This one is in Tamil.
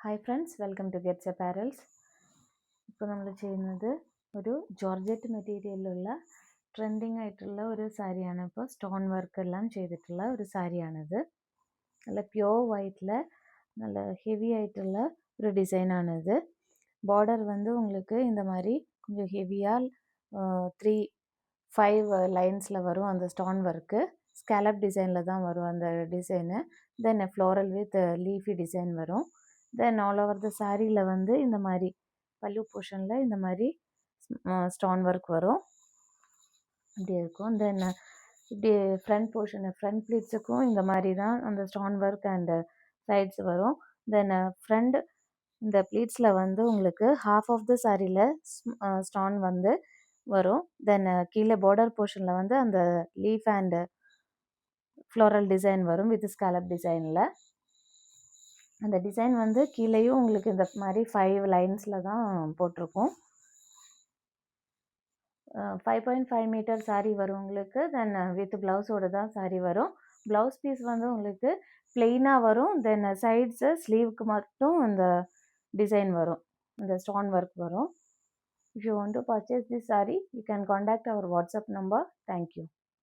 Hi friends, welcome to gets apparels. ഇപ്പോൾ നമ്മൾ ചെയ്യുന്നത് ഒരു ജോർജറ്റ് മെറ്റീരിയലിലുള്ള ട്രെൻഡിങ് ആയിട്ടുള്ള ഒരു സാരിയാണ്. ഇപ്പോൾ സ്റ്റോൺ വർക്ക് എല്ലാം ചെയ്തിട്ടുള്ള ഒരു സാരിയാണിത്. നല്ല പ്യോർ വൈറ്റിൽ நல்ல ஹெவி ஆയിട്ടുள்ள ஒரு டிசைனானது. பார்டர் வந்து உங்களுக்கு இந்த மாதிரி கொஞ்சம் ஹெவியாக 3-5 லைன்ஸில் வரும். அந்த ஸ்டோன் ஒர்க்கு ஸ்கேலப் டிசைனில் தான் வரும் அந்த design. Then floral with leafy design வரும். தென் ஆல் ஓவர் த சாரியில் வந்து இந்த மாதிரி பல்லு போர்ஷனில் இந்த மாதிரி ஸ்டோன் ஒர்க் வரும். இப்படி இருக்கும். தென் இப்படி ஃப்ரண்ட் போர்ஷன் ஃப்ரண்ட் ப்ளீட்ஸுக்கும் இந்த மாதிரி தான் அந்த ஸ்டோன் ஒர்க் அண்ட் சைட்ஸ் வரும். தென் ஃப்ரண்ட் இந்த ப்ளீட்ஸில் வந்து உங்களுக்கு ஹாஃப் ஆஃப் த சாரியில் ஸ்டோன் வந்து வரும். தென் கீழே பார்டர் போர்ஷனில் வந்து அந்த லீஃப் அண்ட் ஃப்ளோரல் டிசைன் வரும் வித் ஸ்கேலப் டிசைனில். அந்த டிசைன் வந்து கீழேயும் உங்களுக்கு இந்த மாதிரி 5 லைன்ஸில் தான் போட்டிருக்கும். 5.5 மீட்டர் சாரீ வரும் உங்களுக்கு. தென் வித் ப்ளவுஸோடு தான் சாரீ வரும். ப்ளவுஸ் பீஸ் வந்து உங்களுக்கு பிளெயினாக வரும். தென் சைட்ஸு ஸ்லீவுக்கு மட்டும் இந்த டிசைன் வரும், இந்த ஸ்டோன் ஒர்க் வரும். If you want to purchase this sari, you can contact our WhatsApp number. Thank you.